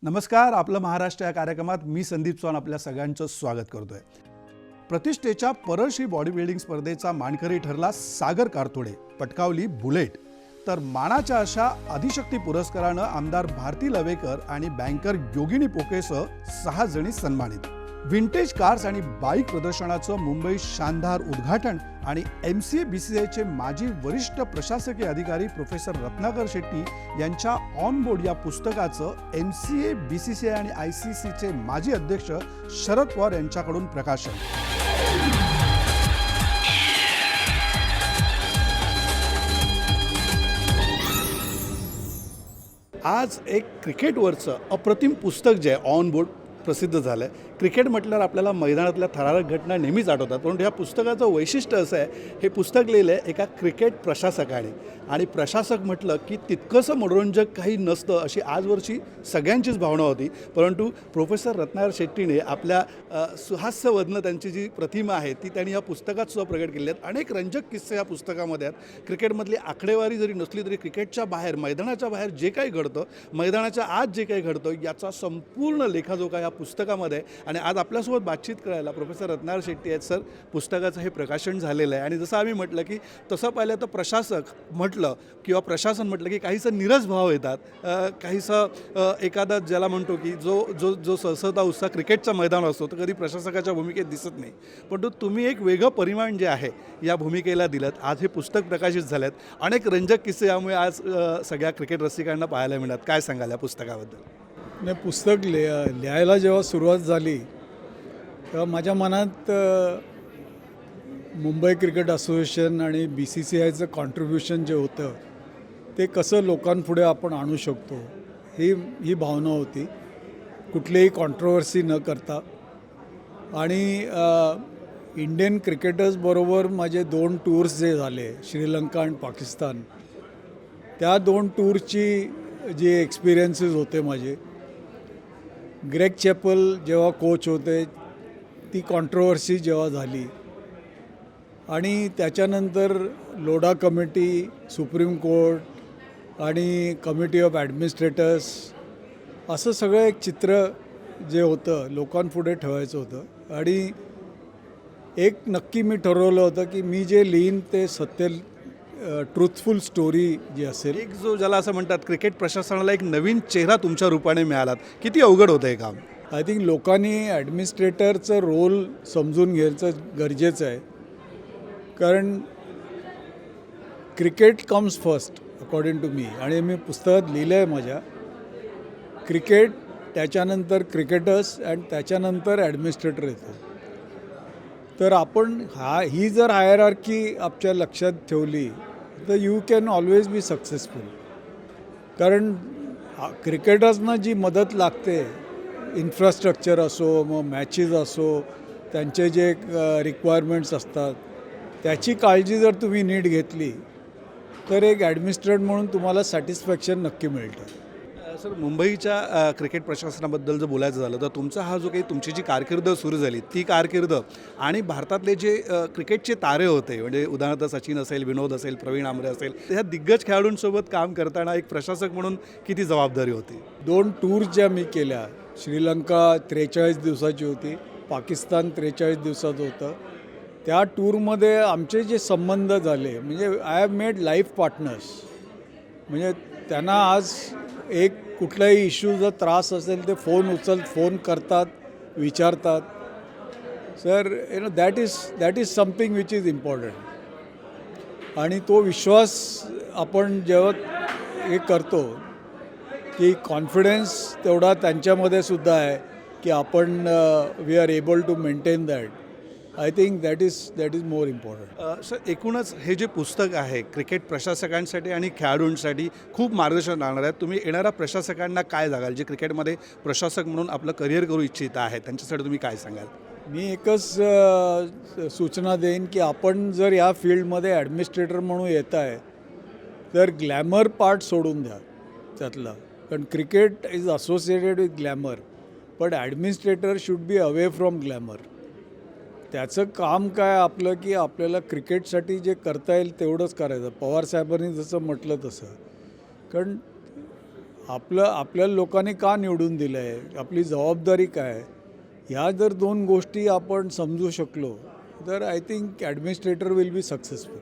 नमस्कार, आपलं महाराष्ट्र या कार्यक्रमात मी संदीप चव्हाण आपल्या सगळ्यांचं स्वागत करतोय. प्रतिष्ठेच्या परळशी बॉडी बिल्डिंग स्पर्धेचा मानकरी ठरला सागर कारतोडे, पटकावली बुलेट. तर मानाच्या अशा आदिशक्ती पुरस्कारानं आमदार भारती लवेकर आणि बँकर योगिनी पोकेसह 6 जणी सन्मानित. विंटेज कार्स आणि बाईक प्रदर्शनाचं मुंबई शानदार उद्घाटन आणि MCA BCCIचे माजी वरिष्ठ प्रशासकीय अधिकारी प्रोफेसर रत्नाकर शेट्टी यांच्या ऑन बोर्ड या पुस्तकाचं MCA BCCI आणि ICCचे माजी अध्यक्ष शरद पवार यांच्याकडून प्रकाशन. आज एक क्रिकेटवरचं अप्रतिम पुस्तक जे आहे ऑन बोर्ड प्रसिद्ध झालं आहे. क्रिकेट म्हटल्यावर आपल्याला मैदानातल्या थरारक घटना नेहमीच आठवतात, परंतु ह्या पुस्तकाचं वैशिष्ट्य असं आहे, हे पुस्तक लिहिलं आहे एका क्रिकेट प्रशासकाने. आणि प्रशासक म्हटलं की तितकंसं मनोरंजक काही नसतं अशी आजवरची सगळ्यांचीच भावना होती. परंतु प्रोफेसर रत्नाकर शेट्टीने आपल्या सुहास्यवदनं त्यांची जी प्रतिमा आहे ती त्यांनी या पुस्तकात सुद्धा प्रगट केली आहेत. अनेक रंजक किस्से या पुस्तकामध्ये आहेत. क्रिकेटमधली आकडेवारी जरी नसली तरी क्रिकेटच्या बाहेर, मैदानाच्या बाहेर जे काही घडतं, मैदानाच्या आत जे काही घडतं याचा संपूर्ण लेखाजोखा या पुस्तकामध्ये. आणि आज आपल्यासोबत बातचीत करायला प्रोफेसर रत्नाकर शेट्टी आहेत. सर, पुस्तकाचं हे प्रकाशन झालेलं आहे आणि जसं आम्ही म्हटलं की तसं पाहिलं तर प्रशासक म्हटलं किंवा प्रशासन म्हटलं की काहीसं नीरस भाव येतात, काहीसं एखादा ज्याला म्हणतो की जो जो जो सहसा उत्साह क्रिकेटचा मैदान असतो तर कधी प्रशासकाच्या भूमिकेत दिसत नाही. पण तुम्ही एक वेगळं परिमाण जे आहे या भूमिकेला दिलं. आज हे पुस्तक प्रकाशित झालं आहे. अनेक रंजक किस्से यामुळे आज सगळ्या क्रिकेट रसिकांना पाहायला मिळतात. काय सांगाल या पुस्तकाबद्दल? नाही, पुस्तक लिहायला जेव्हा सुरुवात झाली तेव्हा माझ्या मनात मुंबई क्रिकेट असोसिएशन आणि BCCIचं कॉन्ट्रीब्युशन जे होतं ते कसं लोकांपुढे आपण आणू शकतो ही भावना होती, कुठलीही कॉन्ट्रोवर्सी न करता. आणि इंडियन क्रिकेटर्सबरोबर माझे 2 टूर्स जे झाले, श्रीलंका आणि पाकिस्तान, त्या 2 टूरची जी एक्सपिरियन्सेस होते माझे. ग्रेग चॅपल जेव्हा कोच होते ती कॉन्ट्रोवर्सी जेव्हा झाली आणि त्याच्यानंतर लोढा कमिटी, सुप्रीम कोर्ट आणि कमिटी ऑफ ॲडमिनिस्ट्रेटर्स, असं सगळं एक चित्र जे होतं लोकांपुढे ठेवायचं होतं. आणि एक नक्की मी ठरवलं होतं की मी जे लिहीन ते सत्य, ट्रूथफुल स्टोरी जी असेल. एक जो ज्याला असं म्हणतात क्रिकेट प्रशासनाला एक नवीन चेहरा तुमच्या रूपाने मिळालात. किती अवघड होतं हे काम? आय थिंक लोकांनी ॲडमिनिस्ट्रेटरचं रोल समजून घ्यायचं गरजेचं आहे, कारण cricket comes first according to me. आणि मी पुस्तकात लिहिलं आहे माझ्या, क्रिकेट, त्याच्यानंतर क्रिकेटर्स आणि त्याच्यानंतर ॲडमिनिस्ट्रेटर येतो. तर आपण ही जर हायरार्की आपल्या लक्षात ठेवली तर you can always be successful. कारण क्रिकेटर्सना जी मदत लागते, इन्फ्रास्ट्रक्चर असो, मग मॅचेस असो, त्यांचे जे रिक्वायरमेंट्स असतात, त्याची काळजी जर तुम्ही नीट घेतली तर एक ॲडमिनिस्ट्रेटर म्हणून तुम्हाला सॅटिस्फॅक्शन नक्की मिळतं. सर, मुंबईच्या क्रिकेट प्रशासनाबद्दल जर बोलायचं झालं तर तुमचा हा जो काही तुमची जी कारकीर्द सुरू झाली ती कारकीर्द आणि भारतातले जे क्रिकेटचे तारे होते, म्हणजे उदाहरणार्थ सचिन असेल, विनोद असेल, प्रवीण आमरे असेल, ह्या दिग्गज खेळाडूंसोबत काम करताना एक प्रशासक म्हणून किती जबाबदारी होती? 2 टूर्स ज्या मी केल्या, श्रीलंका 43 दिवसाची होती, पाकिस्तान 43 दिवसाचं होतं. त्या टूरमध्ये आमचे जे संबंध झाले, म्हणजे I have made life partners. म्हणजे त्यांना आज एक कुठलाही इश्यू जर त्रास असेल ते फोन करतात, विचारतात. Sir, that is something which is important. आणि तो विश्वास आपण जेव्हा हे करतो की कॉन्फिडन्स तेवढा त्यांच्यामध्ये सुद्धा आहे की आपण we are able to maintain that. I think that is more important. Sir एकूणच हे जे पुस्तक आहे क्रिकेट प्रशासकांसाठी आणि खेळाडूंसाठी खूप मार्गदर्शन राहणार आहे. तुम्ही येणाऱ्या प्रशासकांना काय सांगाल जे क्रिकेटमध्ये प्रशासक म्हणून आपलं करिअर करू इच्छित आहे त्यांच्यासाठी तुम्ही काय सांगाल? मी एकच सूचना देईन की आपण जर या फील्डमध्ये ॲडमिनिस्ट्रेटर म्हणून येत आहे तर ग्लॅमर पार्ट सोडून द्या त्यातला, कारण cricket is associated with glamour, पण administrator should be away from glamour. त्याचं काम काय आपलं की आपल्याला क्रिकेटसाठी जे करता येईल तेवढंच करायचं. पवार साहेबांनी जसं म्हटलं तसं, कारण आपल्या लोकांनी का निवडून दिलं आहे, आपली जबाबदारी काय आहे, ह्या जर 2 गोष्टी आपण समजू शकलो तर I think administrator will be successful.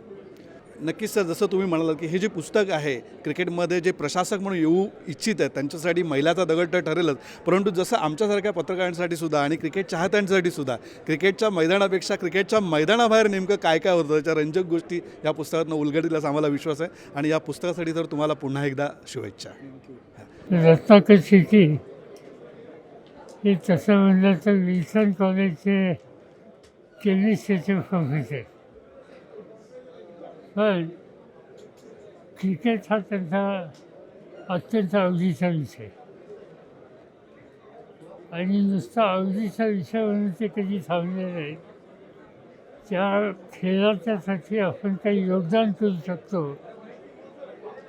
नक्कीच सर, जसं तुम्ही म्हणालात की हे जे पुस्तक आहे क्रिकेटमध्ये जे प्रशासक म्हणून येऊ इच्छित आहेत त्यांच्यासाठी मैलाचा दगड तर ठरेलच, परंतु जसं आमच्यासारख्या पत्रकारांसाठी सुद्धा आणि क्रिकेट चाहत्यांसाठी सुद्धा क्रिकेटच्या मैदानापेक्षा क्रिकेटच्या मैदानाबाहेर नेमकं काय काय होतं त्याच्या रंजक गोष्टी या पुस्तकातून उलगडतील असा आम्हाला विश्वास आहे. आणि या पुस्तकासाठी तर तुम्हाला पुन्हा एकदा शुभेच्छा. रत्नाकर शेट्टी हे तसं म्हणलं तर विल्सन कॉलेजचे केमिस्ट्रीचे प्रोफेसर, पण क्रिकेट हा त्यांचा अत्यंत आवडीचा विषय आणि नुसता आवडीचा विषय म्हणून ते कधी थांबले नाही. त्या खेळाच्यासाठी आपण काही योगदान करू शकतो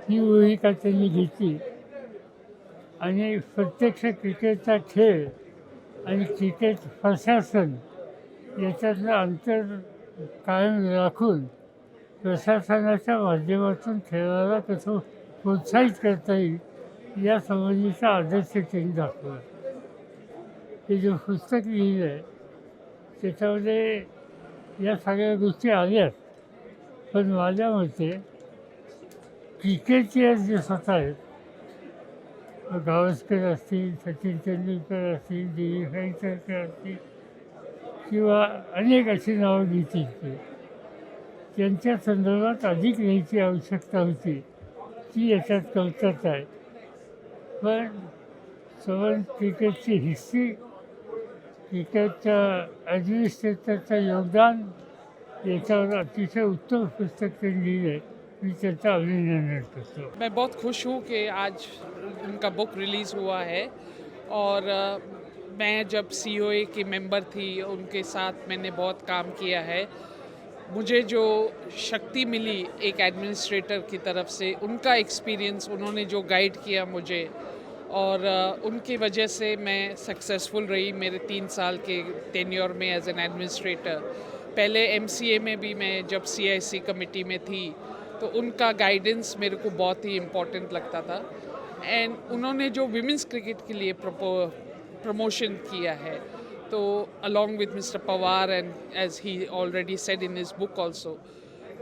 ही भूमिका त्यांनी घेतली आणि प्रत्यक्ष क्रिकेटचा खेळ आणि क्रिकेट प्रशासन याच्यातलं अंतर कायम राखून प्रशासनाच्या माध्यमातून खेळाला कसं प्रोत्साहित करता येईल या संबंधीचा आदर्श त्यांनी दाखवला. हे जे पुस्तक लिहिलं आहे त्याच्यामध्ये या सगळ्या गोष्टी आल्यात, पण माझ्या मते क्रिकेटचे जे स्वतः आहेत, गावस्कर असतील, सचिन तेंडुलकर असतील, देवी वेंकटकर असतील किंवा अनेक अशी नावं घेतील ते, त्यांच्या संदर्भात अधिक लिहायची आवश्यकता होती ती याच्यात कमतरता आहे. पण सवन क्रिकेटची हिस्ट्री, क्रिकेटच्या ॲडमिनिस्ट्रेटरचं योगदान याच्यावर अतिशय उत्तम पुस्तक त्यांनी लिहिलं आहे. मैं चलता अभिनंदन करता हूँ. मैं बहुत खुश हूँ कि आज उनका बुक रिलीज़ हुआ है और मैं जब COA की मेंबर थी उनके साथ मैंने बहुत काम किया है. मुझे जो शक्ति मिली एक एडमिनिस्ट्रेटर की तरफ से, उनका एक्सपीरियंस, उन्होंने जो गाइड किया मुझे और उनकी वजह से मैं सक्सेसफुल रही मेरे 3 साल के टेन्योर में एज एन एडमिनिस्ट्रेटर. पहले MCA में भी मैं जब CIC कमेटी में थी तो उनका गाइडेंस मेरे को बहुत ही इम्पोर्टेंट लगता था. एंड उन्होंने जो विमेंस क्रिकेट के लिए प्रमोशन किया है, तो along with mister Pawar end age he already said in his book also,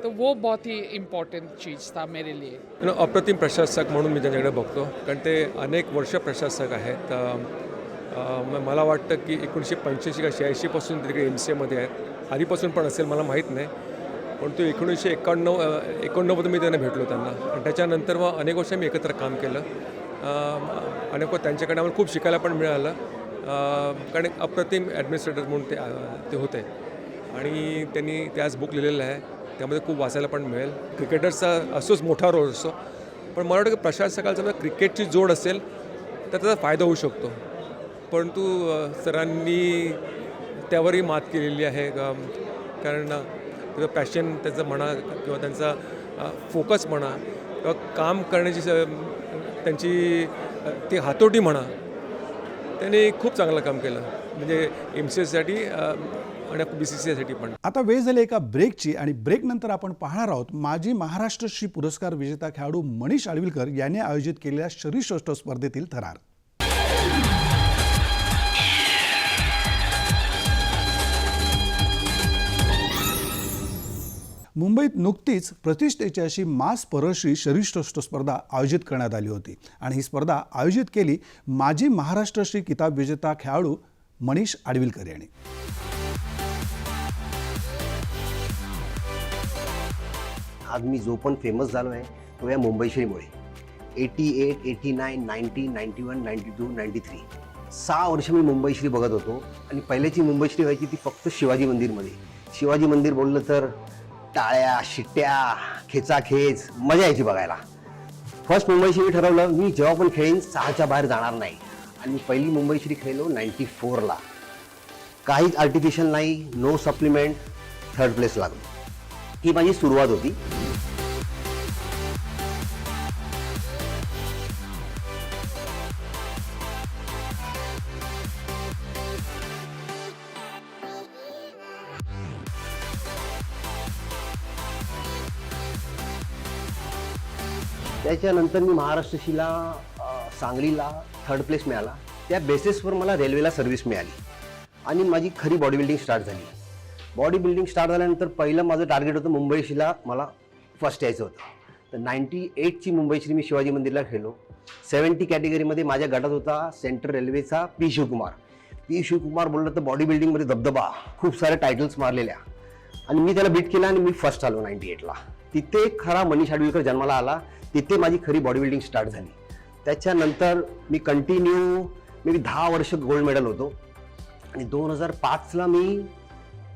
तो वो बहुत ही इम्पॉर्टंट चीज़ था मेरे लिए. अप्रतिम प्रशासक म्हणून मी त्यांच्याकडे बघतो, कारण ते अनेक वर्ष प्रशासक आहेत. मला वाटतं की 1985 का 86 पासून तिकडे MCAमध्ये आहेत, आधीपासून पण असेल मला माहीत नाही, पण तो 1991 मी त्यांना भेटलो त्यांना. आणि त्याच्यानंतर मग अनेक वर्ष मी एकत्र काम केलं. अनेक त्यांच्याकडे आम्हाला खूप शिकायला पण मिळालं, कारण एक अप्रतिम ॲडमिनिस्ट्रेटर म्हणून ते होते. आणि त्यांनी ते आज बुक लिहिलेलं आहे, त्यामध्ये खूप वाचायला पण मिळेल. क्रिकेटर्सचा असोच मोठा रोल असतो, पण मला वाटतं की प्रशासकाचा जर क्रिकेटची जोड असेल तर त्याचा फायदा होऊ शकतो. परंतु सरांनी त्यावरही मात केलेली आहे, कारण त्याचं पॅशन त्याचं म्हणा किंवा त्यांचा फोकस म्हणा किंवा काम करण्याची त्यांची ती हातोटी म्हणा, त्यांनी खूप चांगलं काम केलं, म्हणजे MCAसाठी आणि BCCIसाठी पण. आता वेळ झाली एका ब्रेकची आणि ब्रेकनंतर आपण पाहणार आहोत माजी महाराष्ट्र श्री पुरस्कार विजेता खेळाडू मनीष आडविलकर यांनी आयोजित केलेल्या शरीरसौष्ठव स्पर्धेतील थरार. मुंबईत नुकतीच प्रतिष्ठेची अशी मास परश्री शरीरसौष्ठव स्पर्धा आयोजित करण्यात आली होती आणि ही स्पर्धा आयोजित केली माजी महाराष्ट्र श्री किताब विजेता खेळाडू मनीष आडविलकर यांनी. आज मी जो पण फेमस झालो आहे तो या मुंबईश्रीमुळे. 88, 89, 90, 91, 92, 93 6 वर्ष मी मुंबईश्री बघत होतो आणि पहिल्याची मुंबईश्री व्हायची ती फक्त शिवाजी मंदिरमध्ये. शिवाजी मंदिर बोललं तर टाळ्या, शिट्ट्या, खेचाखेच, मजा यायची बघायला. फर्स्ट मुंबईश्री मी ठरवलं, मी जेव्हा पण खेळीन 6च्या बाहेर जाणार नाही. आणि मी पहिली मुंबईश्री खेळलो 94ला. काहीच आर्टिफिशियल नाही, नो सप्लिमेंट, 3rd प्लेस लागलो. ही माझी सुरुवात होती. त्याच्यानंतर मी महाराष्ट्रशीला सांगलीला 3rd प्लेस मिळाला. त्या बेसिसवर मला रेल्वेला सर्व्हिस मिळाली आणि माझी खरी बॉडी बिल्डिंग स्टार्ट झाली. बॉडी बिल्डिंग स्टार्ट झाल्यानंतर पहिलं माझं टार्गेट होतं मुंबईशीला मला फर्स्ट यायचं होतं. तर 98ची मुंबईश्री मी शिवाजी मंदिरला खेळलो. 70 कॅटेगरीमध्ये माझ्या गटात होता सेंट्रल रेल्वेचा पी शिवकुमार. पी शिवकुमार बोललं तर बॉडी बिल्डिंगमध्ये दबदबा, खूप सारे टायटल्स मारलेल्या, आणि मी त्याला बीट केला आणि मी फर्स्ट आलो 98ला. तिथे खरा मनीष आडवीकर जन्माला आला. तिथे माझी खरी बॉडी बिल्डिंग स्टार्ट झाली. त्याच्यानंतर मी कंटिन्यू 10 वर्ष गोल्ड मेडल होतो आणि 2005ला मी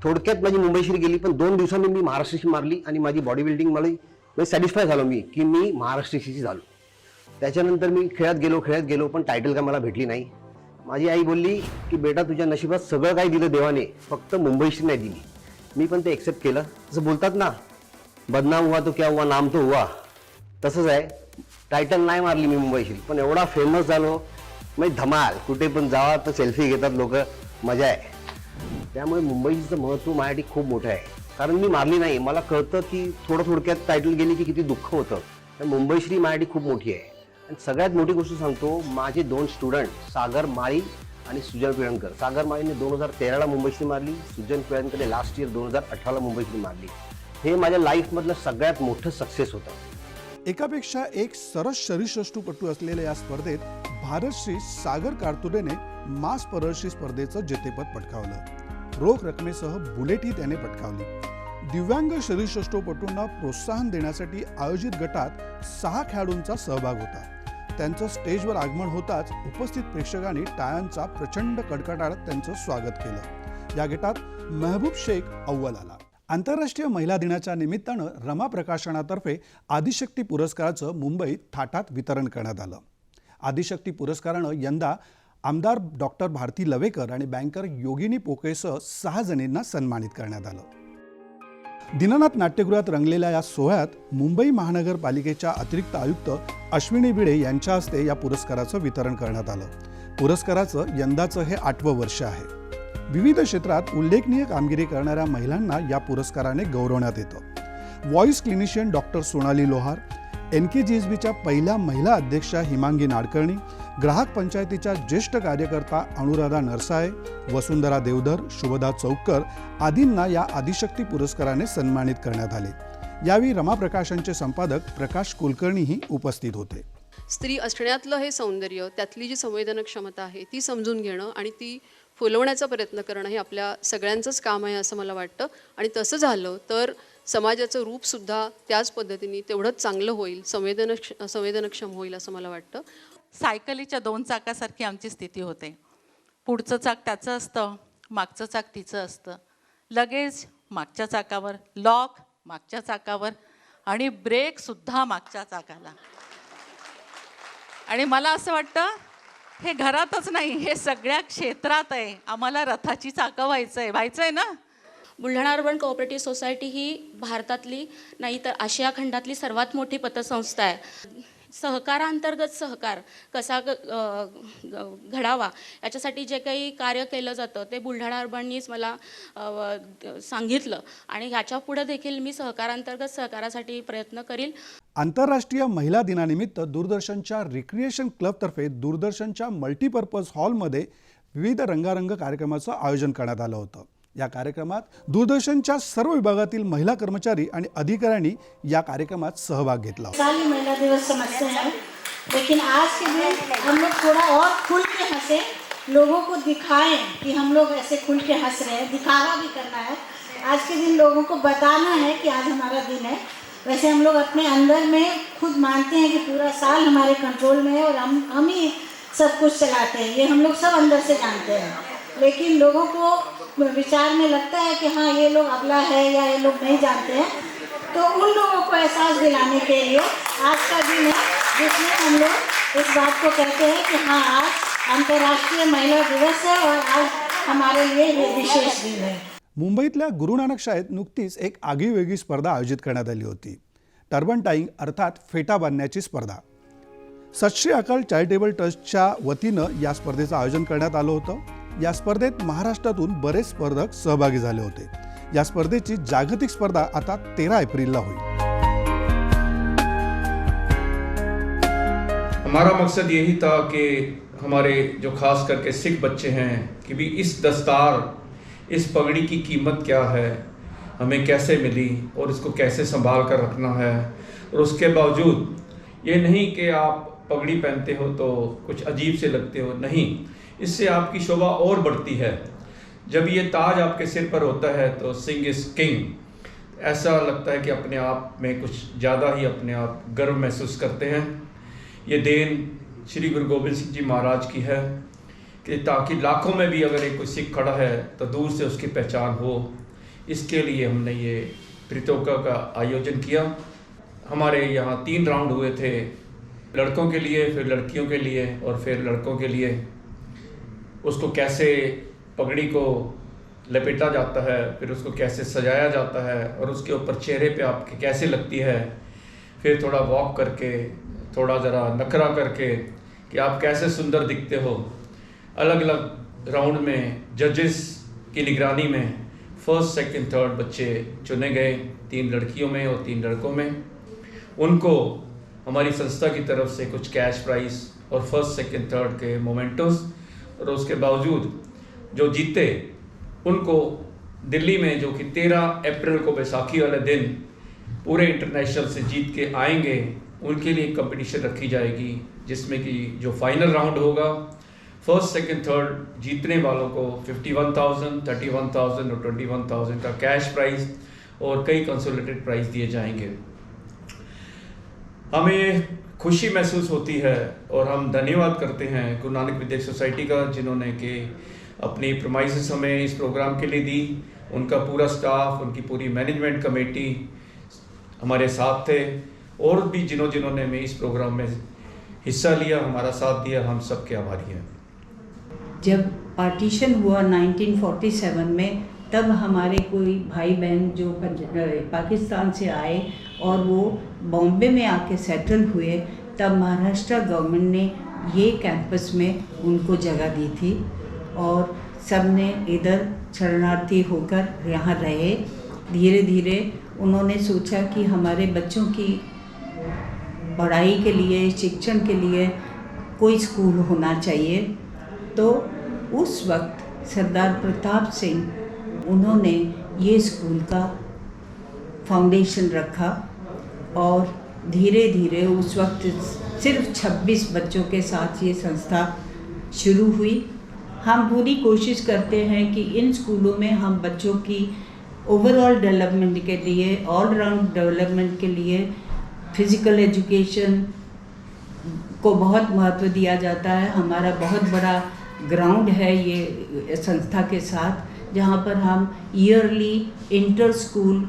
थोडक्यात माझी मुंबईश्री गेली, पण 2 दिवसांनी मी महाराष्ट्राशी मारली आणि माझी बॉडी बिल्डिंग मला सॅटिस्फाय झालो मी की मी महाराष्ट्राशी झालो. त्याच्यानंतर मी खेळत गेलो पण टायटल काय मला भेटली नाही. माझी आई बोलली की बेटा तुझ्या नशिबात सगळं काही दिलं देवाने, फक्त मुंबईश्री नाही दिली. मी पण ते एक्सेप्ट केलं. असं बोलतात ना, बदनाम हुआ तो क्या हुआ, नाम तो हुआ. तसंच आहे. टायटल नाही मारली मी मुंबईश्री, पण एवढा फेमस झालो म्हणजे धमाल. कुठे पण जावा तर सेल्फी घेतात लोक, मजा आहे. त्यामुळे मुंबईचं महत्त्व माझ्यासाठी खूप मोठं आहे. कारण मी मारली नाही. मला कळतं की थोडक्यात टायटल गेली की किती दुःख होतं. तर मुंबईश्री माझ्यासाठी खूप मोठी आहे. आणि सगळ्यात मोठी गोष्ट सांगतो, माझे 2 स्टुडंट सागर माळी आणि सुजन पिळणकर. सागर माळीने 2013ला मुंबईश्री मारली, सुजन पिळणकरने लास्ट इयर 2018ला मुंबईश्री मारली. हे माझ्या लाईफमधलं सगळ्यात मोठं सक्सेस होतं. एकापेक्षा एक सरस शरीरयष्टीपटू असलेल्या या स्पर्धेत भारतश्री सागर कारतुरेने मास परळशी स्पर्धेचं जेतेपद पटकावलं. रोख रकमेसह बुलेटही त्याने पटकावली. दिव्यांग शरीरयष्टीपटूंना प्रोत्साहन देण्यासाठी आयोजित गटात 6 खेळाडूंचा सहभाग होता. त्यांचं स्टेजवर आगमन होताच उपस्थित प्रेक्षकांनी टाळ्यांचा प्रचंड कडकडाट त्यांचं स्वागत केलं. या गटात महबूब शेख अव्वल आला. आंतरराष्ट्रीय महिला दिनाच्या निमित्तानं रमा प्रकाशनातर्फे आदिशक्ती पुरस्काराचं मुंबईत थाटात वितरण करण्यात आलं. आदिशक्ती पुरस्कारानं यंदा आमदार डॉक्टर भारती लवेकर आणि बँकर योगिनी पोकेसह 6 जणींना सन्मानित करण्यात आलं. दीनानाथ नाट्यगृहात रंगलेल्या या सोहळ्यात मुंबई महानगरपालिकेच्या अतिरिक्त आयुक्त अश्विनी भिडे यांच्या हस्ते या पुरस्काराचं वितरण करण्यात आलं. पुरस्काराचं यंदाचं हे 8वं वर्ष आहे. विविध क्षेत्रात उल्लेखनीय कामगिरी करणाऱ्या महिलांना या पुरस्काराने गौरवण्यात येतं. व्हॉइस क्लिनिशियन डॉक्टर सोनाली लोहार, NKGSBच्या पहिल्या महिला अध्यक्षा हिमांगी नाडकर्णी, ग्राहक पंचायतीच्या ज्येष्ठ कार्यकर्ता अनुराधा नरसाळे, वसुंधरा देवधर, शुभदा चौक्कर आदींना या आदिशक्ती पुरस्काराने सन्मानित करण्यात आले. यावेळी रमा प्रकाशनचे संपादक प्रकाश कुलकर्णीही उपस्थित होते. स्त्री असण्यातलं हे सौंदर्य, त्यातली जी संवेदन क्षमता आहे ती समजून घेणं आणि ती फुलवण्याचा प्रयत्न करणं हे आपल्या सगळ्यांचंच काम आहे असं मला वाटतं. आणि तसं झालं तर समाजाचं रूपसुद्धा त्याच पद्धतीने तेवढंच चांगलं होईल, संवेदनक्षम होईल असं मला वाटतं. सायकलीच्या 2 चाकासारखी आमची स्थिती होते. पुढचं चाक त्याचं असतं, मागचं चाक तिचं असतं. लगेच मागच्या चाकावर लॉक, मागच्या चाकावर, आणि ब्रेकसुद्धा मागच्या चाकाला. आणि मला असं वाटतं हे घरातच नाही, हे सगळ्या क्षेत्रात आहे. आम्हाला रथाची चाकं व्हायचं आहे ना. बुलढाणा अर्बन कोऑपरेटिव्ह सोसायटी ही भारतातली नाही तर आशिया खंडातली सर्वात मोठी पतसंस्था आहे. सहकारांतर्गत सहकार कसा घडावा याच्यासाठी जे काही कार्य केलं जातं ते बुलढाणा अर्बननीच मला सांगितलं आणि ह्याच्या पुढे देखील मी सहकारांतर्गत सहकारासाठी प्रयत्न करील. आंतरराष्ट्रीय महिला दिनानिमित्त दूरदर्शनच्या रिक्रिएशन क्लबतर्फे दूरदर्शनच्या मल्टीपर्पज हॉलमध्ये विविध रंगारंग कार्यक्रमाचं आयोजन करण्यात आलं होतं. या कार्यक्रमात दूरदर्शनच्या सर्व विभागातील महिला कर्मचारी आणि अधिकाऱ्यांनी या कार्यक्रमात सहभाग घेतला. साली महिला दिवस समझते हैं, लेकिन आज के दिन हम लोग थोड़ा और खुल के हंसे, लोगों को दिखाएं कि हम लोग ऐसे खुल के हंस रहे हैं. दिखावा भी करना है. आज के दिन लोगों को बताना है कि आज हमारा दिन है. वैसे हम लोग अपने अंदर में खुद मानते हैं कि पूरा साल हमारे कंट्रोल में है और हम ही सब कुछ चलाते हैं. ये हम लोग सब अंदर से जानते हैं. लेकिन लोगों को विचार में लगता है कि हाँ ये लोग अबला है या ये लोग नहीं जानते हैं, तो उन लोगों को एहसास दिलाने के लिए आज का दिन है जिसमें हम लोग इस बात को कहते हैं कि हाँ आज अंतर्राष्ट्रीय महिला दिवस है और आज हमारे लिए ये विशेष दिन है. मुंबईतल्या गुरु नानक शाळेत नुकतीच एक आगळीवेगळी स्पर्धा आयोजित करण्यात आली होती. टर्बन टाईंग अर्थात फेटा बांधण्याची स्पर्धा. सत श्री अकाल चॅरिटेबल ट्रस्टच्या वतीनं या स्पर्धेचं आयोजन करण्यात आलं होतं. या स्पर्धेत महाराष्ट्रातून बरेच स्पर्धक सहभागी झाले होते. या स्पर्धेची जागतिक स्पर्धा आता 13 एप्रिलला होईल. हमारा मकसद यही था कि हमारे जो खास करके सिख बच्चे हैं कि भी इस दस्तार, इस पगड़ी की कीमत क्या है, हमें कैसे मिली और इसको कैसे संभाल कर रखना है. और उसके बावजूद ये नहीं कि आप पगड़ी पहनते हो तो कुछ अजीब से लगते हो, नहीं, इससे आपकी शोभा और बढ़ती है. जब ये ताज आपके सिर पर होता है तो सिंह इज किंग, ऐसा लगता है कि अपने आप में कुछ ज़्यादा ही अपने आप गर्व महसूस करते हैं. ये देन श्री गुरु गोबिंद सिंह जी महाराज की है कि ताकि लाखों में भी अगर एक कोई सिख खड़ा है तो दूर से उसकी पहचान हो. इसके लिए हमने ये प्रतियोगिता का आयोजन किया. हमारे यहाँ 3 राउंड हुए थे, लड़कों के लिए, फिर लड़कियों के लिए और फिर लड़कों के लिए. उसको कैसे पगड़ी को लपेटा जाता है, फिर उसको कैसे सजाया जाता है और उसके ऊपर चेहरे पे आपके कैसे लगती है, फिर थोड़ा वॉक करके, थोड़ा ज़रा नखरा करके कि आप कैसे सुंदर दिखते हो. अलग अलग राउंड में जजेस की निगरानी में फर्स्ट, सेकंड, थर्ड बच्चे चुने गए, 3 लड़कियों में और 3 लड़कों में. उनको हमारी संस्था की तरफ से कुछ कैश प्राइस और फर्स्ट, सेकंड, थर्ड के मोमेंटोस, और उसके बावजूद जो जीते उनको दिल्ली में, जो कि 13 अप्रैल को बैसाखी वाले दिन पूरे इंटरनेशनल से जीत के आएंगे, उनके लिए कंपटीशन रखी जाएगी जिसमें कि जो फाइनल राउंड होगा, फर्स्ट, सेकंड, थर्ड जीतने वालों को 51,000, 31,000 और 21,000 का कैश प्राइज और कई कंसोलिडेटेड प्राइज दिए जाएंगे. हमें खुशी महसूस होती है और हम धन्यवाद करते हैं गुरु नानक विद्या सोसाइटी का, जिन्होंने कि अपनी प्रमाइसेस हमें इस प्रोग्राम के लिए दी. उनका पूरा स्टाफ, उनकी पूरी मैनेजमेंट कमेटी हमारे साथ थे, और भी जिन्होंने हमें इस प्रोग्राम में हिस्सा लिया, हमारा साथ दिया, हम सब के आभारी हैं. जब पार्टीशन हुआ 1947 में, तब हमारे कोई भाई बहन जो पाकिस्तान से आए और वो बॉम्बे में आके सेटल हुए, तब महाराष्ट्र गवर्नमेंट ने ये कैंपस में उनको जगह दी थी और सब ने इधर शरणार्थी होकर यहाँ रहे. धीरे धीरे उन्होंने सोचा कि हमारे बच्चों की पढ़ाई के लिए, शिक्षण के लिए कोई स्कूल होना चाहिए. तो उस वक्त सरदार प्रताप सिंह उन्होंने ये स्कूल का फाउंडेशन रखा और धीरे धीरे उस वक्त सिर्फ 26 बच्चों के साथ ये संस्था शुरू हुई. हम पूरी कोशिश करते हैं कि इन स्कूलों में हम बच्चों की ओवरऑल डेवलपमेंट के लिए, ऑल राउंड डेवलपमेंट के लिए, फिज़िकल एजुकेशन को बहुत महत्व दिया जाता है. हमारा बहुत बड़ा ग्राउंड है ये संस्था के साथ, जहाँ पर हम ईयरली इंटर स्कूल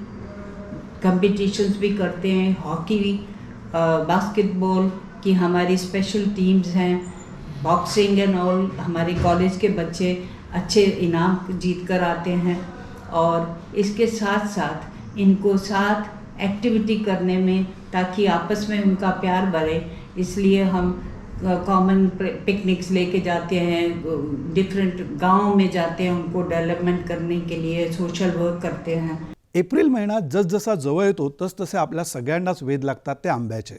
कंपटीशंस भी करते हैं. हॉकी, बास्केटबॉल की हमारी स्पेशल टीम्स हैं, बॉक्सिंग एंड ऑल. हमारे कॉलेज के बच्चे अच्छे इनाम जीत कर आते हैं और इसके साथ साथ इनको साथ एक्टिविटी करने में, ताकि आपस में उनका प्यार बढ़े, इसलिए हम कॉमन पिकनिक्स लेके जाते हैं, डिफरेंट गांव में जाते हैं, उनको डेवलपमेंट करने के लिए सोशल वर्क करते हैं. एप्रिल महिना जसजसा जवळ येतो तसतसे आपल्या सगळ्यांनाच वेध लागतात ते आंब्याचे.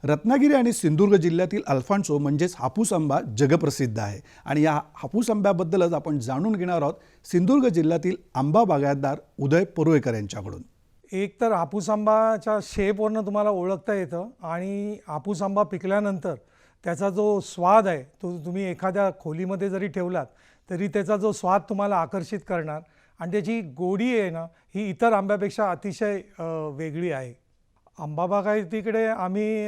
रत्नागिरी आणि सिंधुदुर्ग जिल्ह्यातील अल्फान्सो म्हणजेच हापूस आंबा जगप्रसिद्ध आहे आणि या हापूस आंब्याबद्दलच आपण जाणून घेणार आहोत सिंधुदुर्ग जिल्ह्यातील आंबा बागायतदार उदय परुळेकर यांच्याकडून. एक तर हापूस आंबाच्या शेपवरनं तुम्हाला ओळखता येतं आणि हापूस आंबा पिकल्यानंतर त्याचा जो स्वाद आहे तो तुम्ही एखाद्या खोलीमध्ये जरी ठेवलात तरी त्याचा जो स्वाद तुम्हाला आकर्षित करणार आणि त्याची गोडी आहे ना, ही इतर आंब्यापेक्षा अतिशय वेगळी आहे. आंबा बागायतीकडे आम्ही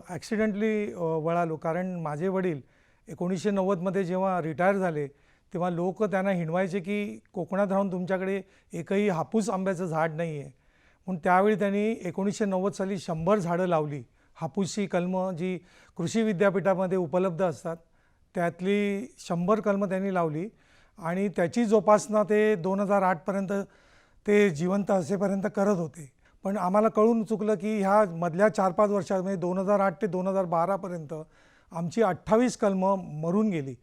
ॲक्सिडेंटली वळालो, कारण माझे वडील 1990मध्ये जेव्हा रिटायर झाले तेव्हा लोक त्यांना हिणवायचे की कोकणात राहून तुमच्याकडे एकही हापूस आंब्याचं झाड नाही आहे. म्हणून त्यावेळी त्यांनी 1990 साली 100 झाडं लावली. हापूसची कलमं जी कृषी विद्यापीठामध्ये उपलब्ध असतात त्यातली 100 कलमं त्यांनी लावली आणि त्याची जोपासना ते 2008पर्यंत ते जिवंत असेपर्यंत करत होते. पण आम्हाला कळून चुकलं की ह्या मधल्या 4-5 वर्षात म्हणजे 2008 ते 2012पर्यंत आमची 28 कलमं मरून गेली.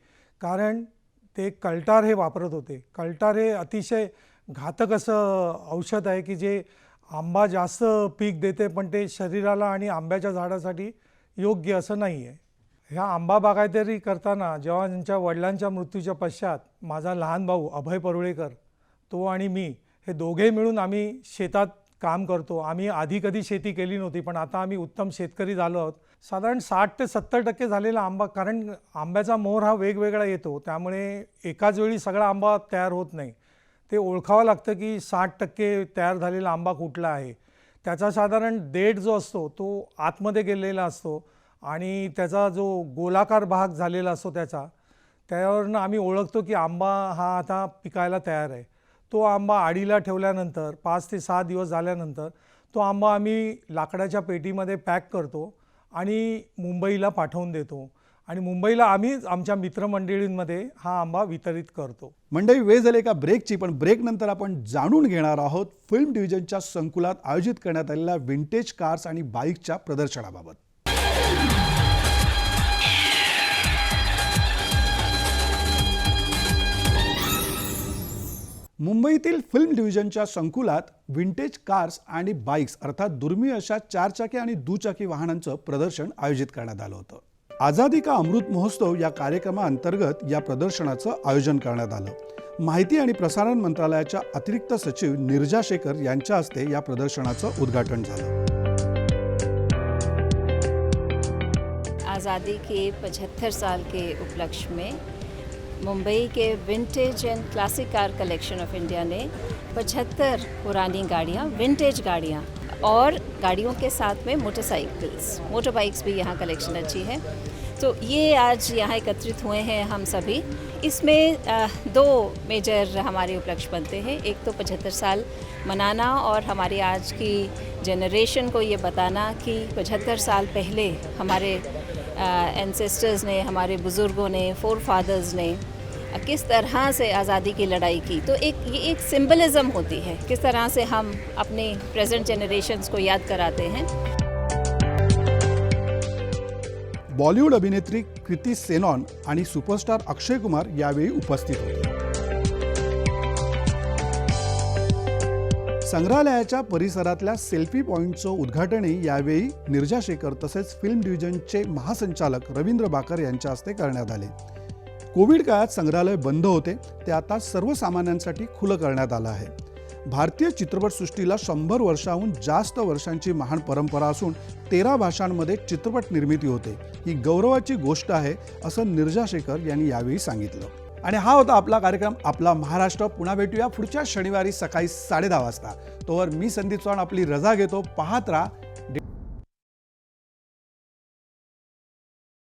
कारण ते कल्टार हे वापरत होते. कल्टार हे अतिशय घातक असं औषध आहे की जे आंबा जास्त पीक देते पण ते शरीराला आणि आंब्याच्या झाडासाठी योग्य असं नाही आहे. ह्या आंबा बागायतदारी करताना जेव्हा त्यांच्या वडिलांच्या मृत्यूच्या पश्चात माझा लहान भाऊ अभय परुळेकर तो आणि मी हे दोघे मिळून आम्ही शेतात काम करतो. आम्ही आधी कधी शेती केली नव्हती पण आता आम्ही उत्तम शेतकरी झालो आहोत. साधारण 60 ते 70% झालेला आंबा, कारण आंब्याचा मोहर हा वेगवेगळा येतो त्यामुळे एकाच वेळी सगळा आंबा तयार होत नाही. ते ओळखावं लागतं की 60% तयार झालेला आंबा कुठला आहे. त्याचा साधारण देठ जो असतो तो आतमध्ये गेलेला असतो आणि त्याचा जो गोलाकार भाग झालेला असतो त्यावरनं आम्ही ओळखतो की आंबा हा आता पिकायला तयार आहे. तो आंबा आडीला ठेवल्यानंतर 5 ते 6 दिवस झाल्यानंतर तो आंबा आम्ही लाकडाच्या पेटीमध्ये पॅक करतो आणि मुंबईला पाठवून देतो आणि मुंबईला आम्ही आमच्या मित्रमंडळींमध्ये हा आंबा वितरित करतो. मंडळी, वेळ झाली एका ब्रेकची, पण ब्रेकनंतर आपण जाणून घेणार आहोत फिल्म डिव्हिजनच्या संकुलात आयोजित करण्यात आलेल्या विंटेज कार्स आणि बाईकच्या प्रदर्शनाबाबत. मुंबईतील फिल्म डिव्हिजनच्या संकुलात विंटेज कार्स आणि बाईक्स अर्थात दुर्मिळ अशा 4 चाकी आणि दुचाकी वाहनांचं प्रदर्शन आयोजित करण्यात आलं होतं. आझादी का अमृत महोत्सव या कार्यक्रमाअंतर्गत या प्रदर्शनाचं आयोजन करण्यात आलं. माहिती आणि प्रसारण मंत्रालयाच्या अतिरिक्त सचिव नीरजा शेखर यांच्या हस्ते या प्रदर्शनाचं उद्घाटन झालं. आज़ादी के 75 साल के उपलक्ष्य में मुंबई के vintage and classic car collection of India ने 75 पुरानी गाड़ियाँ, विंटेज गाड़ियाँ और गाड़ियों के साथ में मोटर बाइक्स भी यहाँ कलेक्शन अच्छी है. तो ये आज यहाँ एकत्रित हुए हैं हम सभी. इसमें 2 मेजर हमारे उपलक्ष्य बनते हैं. एक तो 75 साल मनाना और हमारी आज की जनरेशन को ये बताना कि 75 साल पहले हमारे एंसेस्टर्स ने, हमारे बुज़ुर्गों ने, फोर फादर्स ने किस तरह से आज़ादी की लड़ाई की. तो ये एक सिंबलिज़म होती है, किस तरह से हम अपने प्रेजेंट जनरेशन्स को याद कराते हैं. बॉलिवूड अभिनेत्री कृती सेनॉन आणि सुपरस्टार अक्षय कुमार यावेळी उपस्थित होते. संग्रहालयाच्या परिसरातल्या सेल्फी पॉइंटचं उद्घाटनही यावेळी नीरजा शेखर तसेच फिल्म डिव्हिजनचे महासंचालक रवींद्र बाकर यांच्या हस्ते करण्यात आले. कोविड काळात संग्रहालय बंद होते, ते आता सर्वसामान्यांसाठी खुलं करण्यात आलं आहे. भारतीय चित्रपटसृष्टीला 100 वर्षाहून जास्त वर्षांची महान परंपरा असून 13 भाषांमध्ये चित्रपट निर्मिती होते. ही गौरवाची गोष्ट आहे असं नीरजा शेखर यांनी यावेळी सांगितलं. आणि हा होता आपला कार्यक्रम आपला महाराष्ट्र. पुन्हा भेटूया पुढच्या शनिवारी सकाळी 10:30 वाजता. तोवर मी संदीप चव्हाण आपली रजा घेतो. पाहत राहा